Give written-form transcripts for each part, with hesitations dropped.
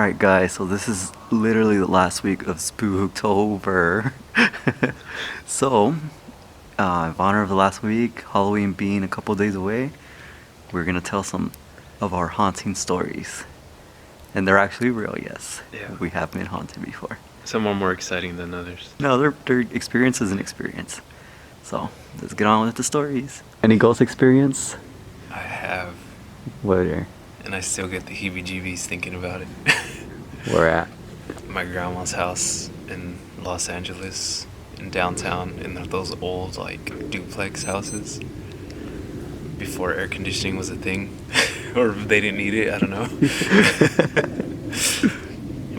Alright guys, so this is literally the last week of Spooktober. So, in honor of the last week, Halloween being a couple days away, we're gonna tell some of our haunting stories. And they're actually real, yes. Yeah. We have been haunted before. Some are more exciting than others. No, their experience is an experience. So, let's get on with the stories. Any ghost experience? I have, Where? and I still get the heebie-jeebies thinking about it. Where at? My grandma's house in Los Angeles, in downtown, in those old, like, duplex houses. Before air conditioning was a thing. Or they didn't need it, I don't know.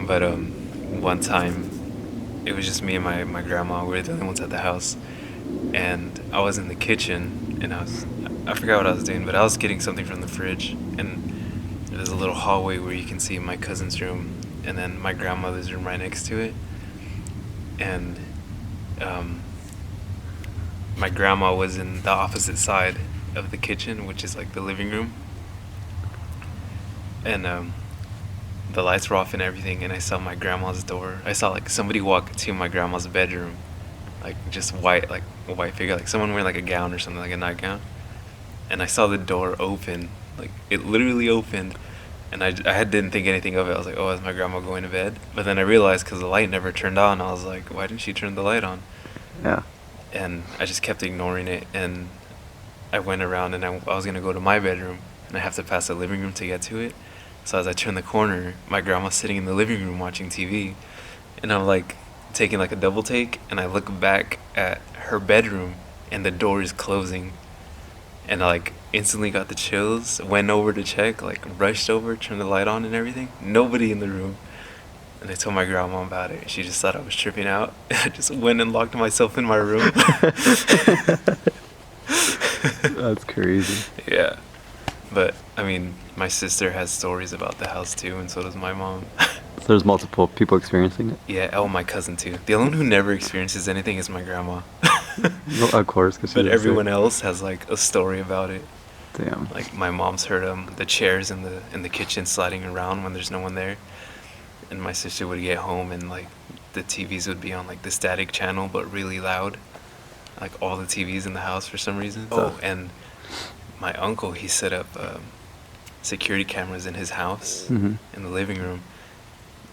But, one time, it was just me and my grandma. We were the only ones at the house. And I was in the kitchen, and I forgot what I was doing, but I was getting something from the fridge. And there's a little hallway where you can see my cousin's room, and then my grandmother's room right next to it. And my grandma was in the opposite side of the kitchen, which is like the living room. And the lights were off and everything, and I saw my grandma's door. I saw like somebody walk to my grandma's bedroom, like just white, like a white figure, like someone wearing like a gown or something, like a nightgown. And I saw the door open, like it literally opened, and I didn't think anything of it. I was like, oh, is my grandma going to bed? But then I realized because the light never turned on, I was like, why didn't she turn the light on? Yeah. And I just kept ignoring it, and I went around, and I was gonna go to my bedroom, and I have to pass the living room to get to it. So as I turn the corner, my grandma's sitting in the living room watching TV, and I'm like taking like a double take, and I look back at her bedroom, and the door is closing, and I like instantly got the chills. Went over to check, like rushed over, turned the light on and everything. Nobody in the room. And I told my grandma about it. She just thought I was tripping out. I just went and locked myself in my room. That's crazy. Yeah. But, I mean, my sister has stories about the house too, and so does my mom. So there's multiple people experiencing it? Yeah, oh, my cousin too. The only one who never experiences anything is my grandma. Well, of course, because But everyone else has like a story about it. Damn. Like my mom's heard the chairs in the kitchen sliding around when there's no one there, and my sister would get home and like the TVs would be on like the static channel but really loud, like all the TVs in the house for some reason. Oh, and my uncle, he set up security cameras in his house in the living room,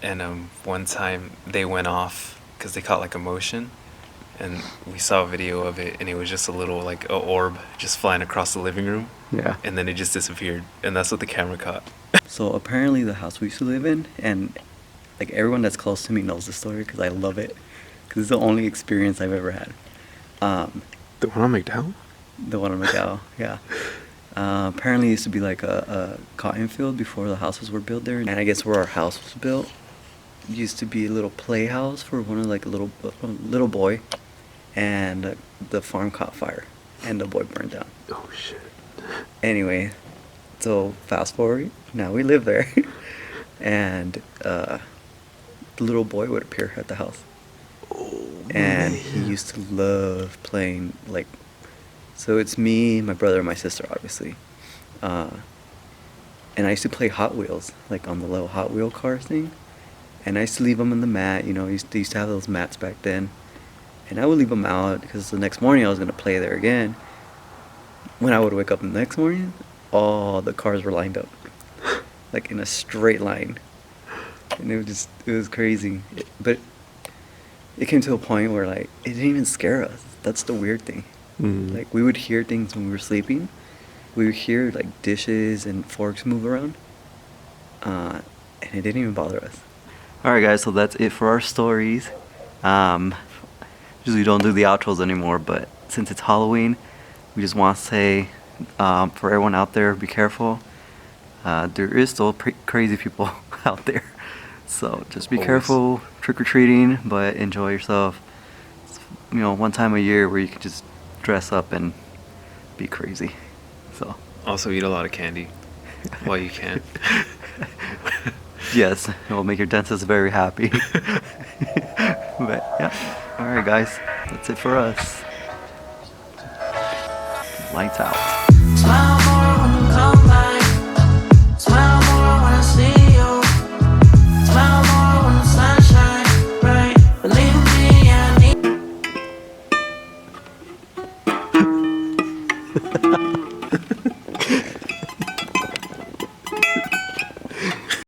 and one time they went off because they caught like a motion. And we saw a video of it, and it was just a little, like, a orb just flying across the living room. Yeah. And then it just disappeared, and that's what the camera caught. So apparently the house we used to live in, and like everyone that's close to me knows the story because I love it, because it's the only experience I've ever had. The one on McDowell? The one in Macau, yeah. Apparently it used to be like a cotton field before the houses were built there, and I guess where our house was built used to be a little playhouse for one of like a little boy. And the farm caught fire, and the boy burned down. Oh, shit. Anyway, so fast forward, now we live there, and the little boy would appear at the house. Oh, And he used to love playing, like, so it's me, my brother, and my sister, obviously. And I used to play Hot Wheels, like on the little Hot Wheel cars thing. And I used to leave them on the mat, you know, they used to have those mats back then. And I would leave them out because the next morning I was going to play there again. When I would wake up the next morning, all the cars were lined up. Like in a straight line. And it was crazy. But it came to a point where like, it didn't even scare us. That's the weird thing. Like we would hear things when we were sleeping. We would hear like dishes and forks move around. And it didn't even bother us. Alright guys, so that's it for our stories. Usually don't do the outros anymore, but since it's Halloween, we just want to say for everyone out there, be careful. There is still crazy people out there, so just be careful trick-or-treating, but enjoy yourself. It's, you know, one time a year where you can just dress up and be crazy. So Also eat a lot of candy while you can. Yes, it will make your dentist very happy. But yeah. Alright guys, that's it for us. Lights out. Smile more when you come back. Smile more when I see you.